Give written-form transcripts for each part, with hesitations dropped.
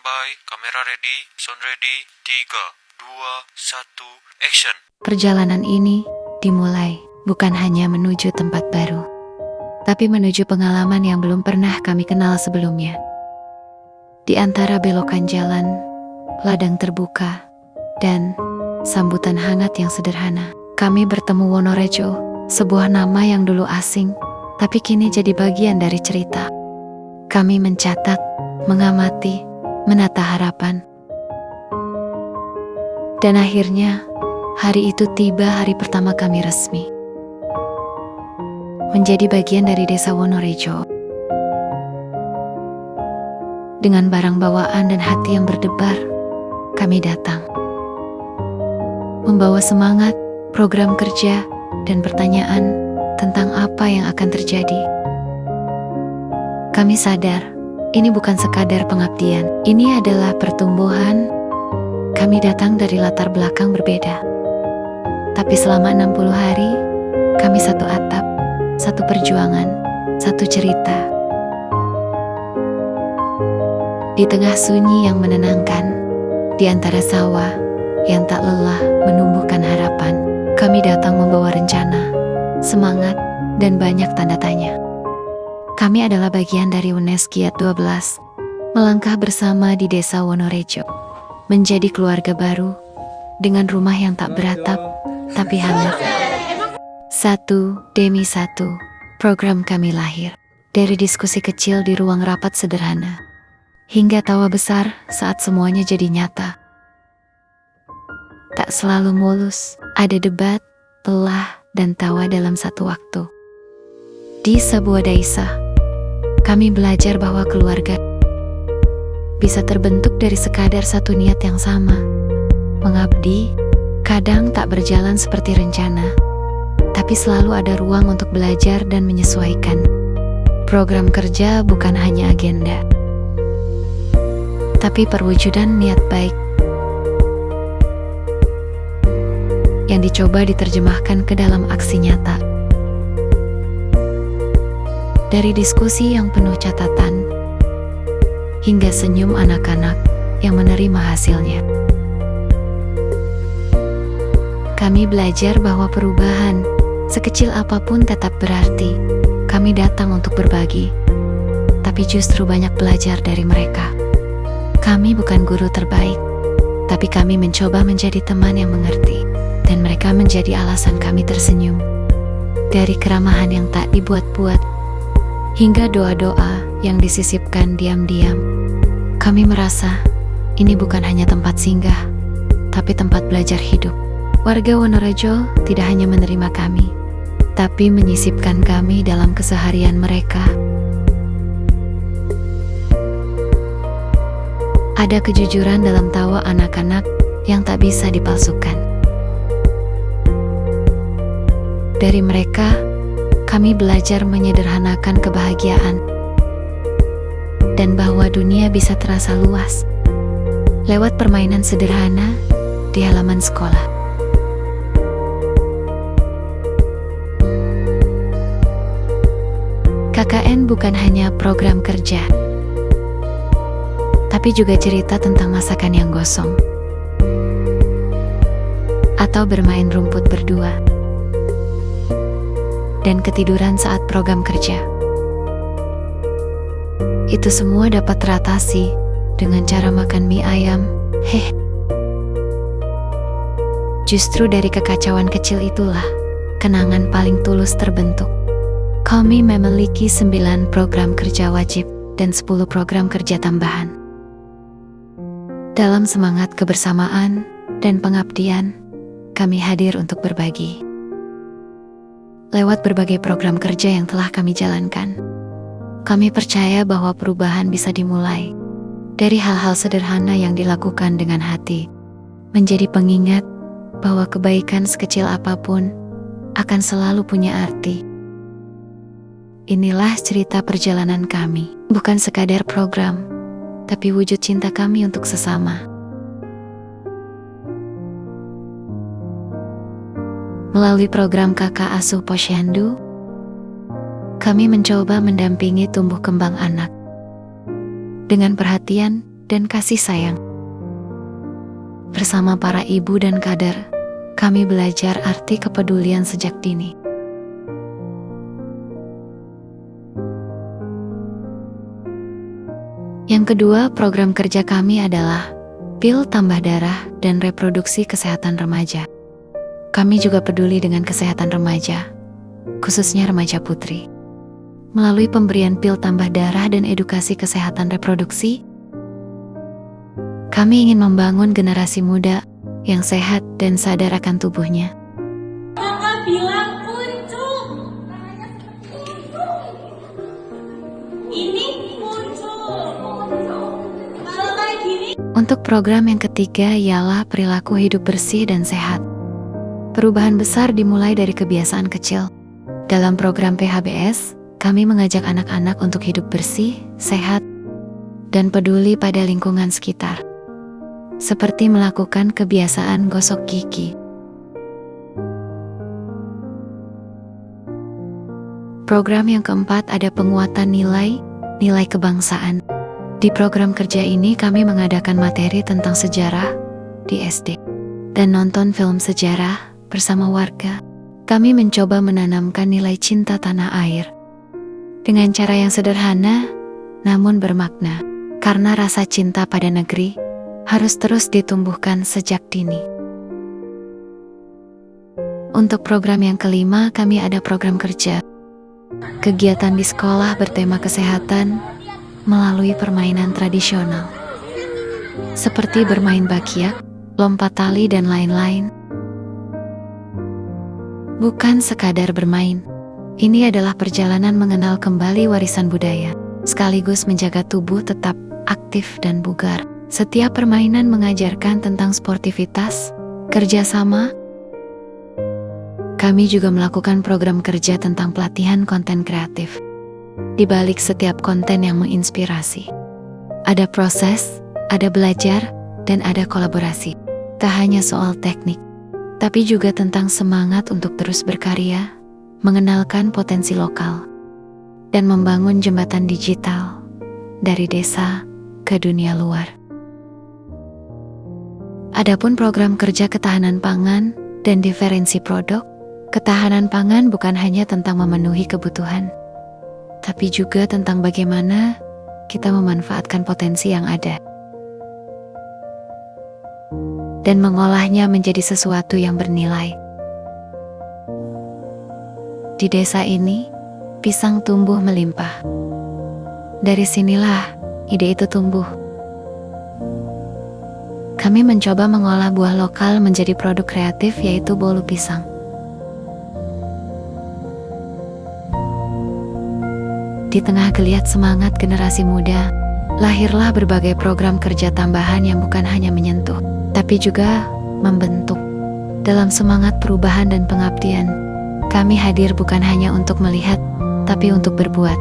Standby, kamera ready, sound ready, 3, 2, 1, action. Perjalanan ini dimulai bukan hanya menuju tempat baru, tapi menuju pengalaman yang belum pernah kami kenal sebelumnya. Di antara belokan jalan, ladang terbuka, dan sambutan hangat yang sederhana, kami bertemu Wonorejo, sebuah nama yang dulu asing, tapi kini jadi bagian dari cerita. Kami mencatat, mengamati, menata harapan. Dan akhirnya, hari itu tiba, hari pertama kami resmi menjadi bagian dari desa Wonorejo. Dengan barang bawaan dan hati yang berdebar, kami datang. Membawa semangat, program kerja, dan pertanyaan tentang apa yang akan terjadi. Kami sadar, ini bukan sekadar pengabdian. Ini adalah pertumbuhan. Kami datang dari latar belakang berbeda. Tapi selama 60 hari, kami satu atap, satu perjuangan, satu cerita. Di tengah sunyi yang menenangkan, di antara sawah yang tak lelah menumbuhkan harapan, kami datang membawa rencana, semangat, dan banyak tanda tanya. Kami adalah bagian dari UNES Kiat 12, melangkah bersama di desa Wonorejo, menjadi keluarga baru, dengan rumah yang tak beratap, tapi hangat. Satu demi satu, program kami lahir. Dari diskusi kecil di ruang rapat sederhana, hingga tawa besar saat semuanya jadi nyata. Tak selalu mulus, ada debat, pelah, dan tawa dalam satu waktu. Di sebuah desa, kami belajar bahwa keluarga bisa terbentuk dari sekadar satu niat yang sama. Mengabdi, kadang tak berjalan seperti rencana, tapi selalu ada ruang untuk belajar dan menyesuaikan. Program kerja bukan hanya agenda, tapi perwujudan niat baik yang dicoba diterjemahkan ke dalam aksi nyata. Dari diskusi yang penuh catatan, hingga senyum anak-anak yang menerima hasilnya. Kami belajar bahwa perubahan, sekecil apapun tetap berarti. Kami datang untuk berbagi, tapi justru banyak belajar dari mereka. Kami bukan guru terbaik, tapi kami mencoba menjadi teman yang mengerti, dan mereka menjadi alasan kami tersenyum. Dari keramahan yang tak dibuat-buat, hingga doa-doa yang disisipkan diam-diam, kami merasa ini bukan hanya tempat singgah, tapi tempat belajar hidup. Warga Wonorejo tidak hanya menerima kami, tapi menyisipkan kami dalam keseharian mereka. Ada kejujuran dalam tawa anak-anak yang tak bisa dipalsukan. Dari mereka, kami belajar menyederhanakan kebahagiaan, dan bahwa dunia bisa terasa luas lewat permainan sederhana di halaman sekolah. KKN bukan hanya program kerja, tapi juga cerita tentang masakan yang gosong, atau bermain rumput berdua, dan ketiduran saat program kerja. Itu semua dapat teratasi dengan cara makan mie ayam. Justru dari kekacauan kecil itulah kenangan paling tulus terbentuk. Kami memiliki 9 program kerja wajib dan 10 program kerja tambahan. Dalam semangat kebersamaan dan pengabdian, kami hadir untuk berbagi. Lewat berbagai program kerja yang telah kami jalankan, kami percaya bahwa perubahan bisa dimulai dari hal-hal sederhana yang dilakukan dengan hati, menjadi pengingat bahwa kebaikan sekecil apapun akan selalu punya arti. Inilah cerita perjalanan kami, bukan sekadar program, tapi wujud cinta kami untuk sesama. Melalui program Kakak Asuh Posyandu, kami mencoba mendampingi tumbuh kembang anak dengan perhatian dan kasih sayang. Bersama para ibu dan kader, kami belajar arti kepedulian sejak dini. Yang kedua, program kerja kami adalah pil tambah darah dan reproduksi kesehatan remaja. Kami juga peduli dengan kesehatan remaja, khususnya remaja putri. Melalui pemberian pil tambah darah dan edukasi kesehatan reproduksi, kami ingin membangun generasi muda yang sehat dan sadar akan tubuhnya. Kakak bilang muncul. Ini muncul. Kalau kayak gini. Untuk program yang ketiga ialah perilaku hidup bersih dan sehat. Perubahan besar dimulai dari kebiasaan kecil. Dalam program PHBS, kami mengajak anak-anak untuk hidup bersih, sehat, dan peduli pada lingkungan sekitar. Seperti melakukan kebiasaan gosok gigi. Program yang keempat ada penguatan nilai kebangsaan. Di program kerja ini kami mengadakan materi tentang sejarah di SD dan nonton film sejarah bersama warga. Kami mencoba menanamkan nilai cinta tanah air dengan cara yang sederhana namun bermakna, karena rasa cinta pada negeri harus terus ditumbuhkan sejak dini. Untuk program yang kelima, kami ada program kerja. Kegiatan di sekolah bertema kesehatan melalui permainan tradisional. Seperti bermain bakyak, lompat tali, dan lain-lain. Bukan sekadar bermain. Ini adalah perjalanan mengenal kembali warisan budaya, sekaligus menjaga tubuh tetap aktif dan bugar. Setiap permainan mengajarkan tentang sportivitas, kerjasama. Kami juga melakukan program kerja tentang pelatihan konten kreatif. Di balik setiap konten yang menginspirasi, ada proses, ada belajar, dan ada kolaborasi. Tak hanya soal teknik, tapi juga tentang semangat untuk terus berkarya, mengenalkan potensi lokal, dan membangun jembatan digital dari desa ke dunia luar. Adapun program kerja ketahanan pangan dan diferensi produk, ketahanan pangan bukan hanya tentang memenuhi kebutuhan, tapi juga tentang bagaimana kita memanfaatkan potensi yang ada dan mengolahnya menjadi sesuatu yang bernilai. Di desa ini, pisang tumbuh melimpah. Dari sinilah ide itu tumbuh. Kami mencoba mengolah buah lokal menjadi produk kreatif, yaitu bolu pisang. Di tengah geliat semangat generasi muda, lahirlah berbagai program kerja tambahan yang bukan hanya menyentuh, tapi juga membentuk. Dalam semangat perubahan dan pengabdian, kami hadir bukan hanya untuk melihat, tapi untuk berbuat.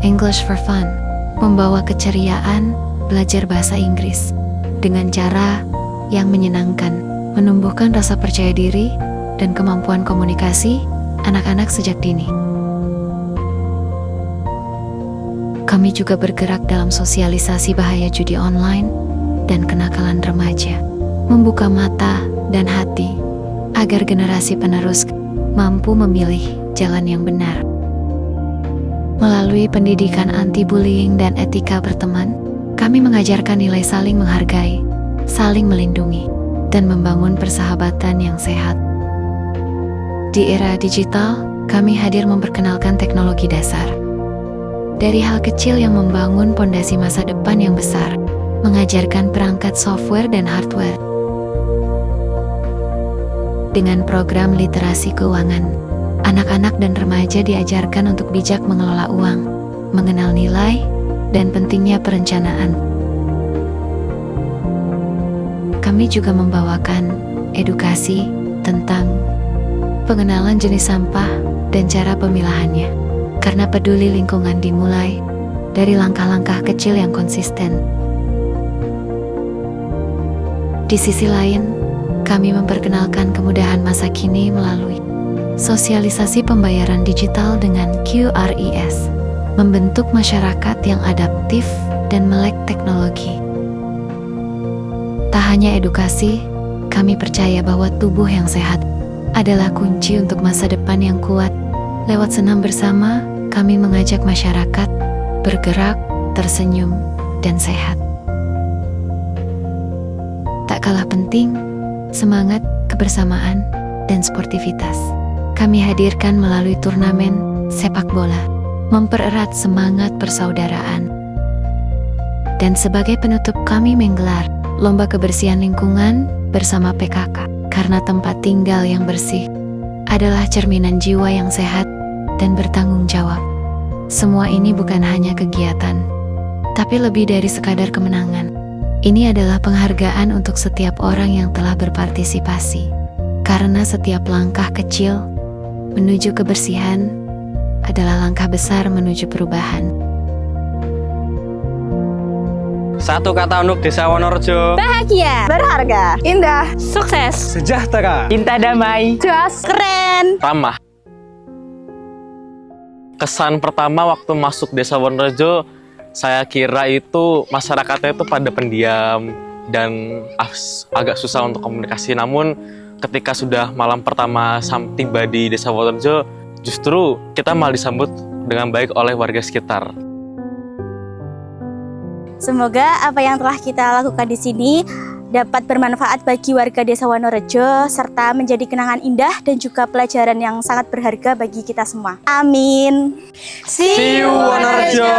English for Fun membawa keceriaan belajar bahasa Inggris dengan cara yang menyenangkan, menumbuhkan rasa percaya diri dan kemampuan komunikasi anak-anak sejak dini. Kami juga bergerak dalam sosialisasi bahaya judi online dan kenakalan remaja, membuka mata dan hati agar generasi penerus mampu memilih jalan yang benar. Melalui pendidikan anti-bullying dan etika berteman, kami mengajarkan nilai saling menghargai, saling melindungi, dan membangun persahabatan yang sehat. Di era digital, kami hadir memperkenalkan teknologi dasar. Dari hal kecil yang membangun pondasi masa depan yang besar, mengajarkan perangkat software dan hardware. Dengan program literasi keuangan, anak-anak dan remaja diajarkan untuk bijak mengelola uang, mengenal nilai, dan pentingnya perencanaan. Kami juga membawakan edukasi tentang pengenalan jenis sampah dan cara pemilahannya, karena peduli lingkungan dimulai dari langkah-langkah kecil yang konsisten. Di sisi lain, kami memperkenalkan kemudahan masa kini melalui sosialisasi pembayaran digital dengan QRIS membentuk masyarakat yang adaptif dan melek teknologi. Tak hanya edukasi, kami percaya bahwa tubuh yang sehat adalah kunci untuk masa depan yang kuat. Lewat senam bersama, kami mengajak masyarakat bergerak, tersenyum, dan sehat. Tak kalah penting, semangat, kebersamaan, dan sportivitas kami hadirkan melalui turnamen sepak bola, mempererat semangat persaudaraan. Dan sebagai penutup, kami menggelar lomba kebersihan lingkungan bersama PKK, karena tempat tinggal yang bersih adalah cerminan jiwa yang sehat dan bertanggung jawab. Semua ini bukan hanya kegiatan, tapi lebih dari sekadar kemenangan. Ini adalah penghargaan untuk setiap orang yang telah berpartisipasi, karena setiap langkah kecil menuju kebersihan adalah langkah besar menuju perubahan. Satu kata untuk Desa Wonorejo: bahagia, berharga, indah, sukses, sejahtera, cinta damai, jelas, keren, ramah. Kesan pertama waktu masuk Desa Wonorejo, saya kira itu masyarakatnya itu pada pendiam dan agak susah untuk komunikasi. Namun ketika sudah malam pertama tiba di Desa Wonorejo, justru kita malah disambut dengan baik oleh warga sekitar. Semoga apa yang telah kita lakukan di sini dapat bermanfaat bagi warga Desa Wonorejo serta menjadi kenangan indah dan juga pelajaran yang sangat berharga bagi kita semua. Amin. See you Wonorejo.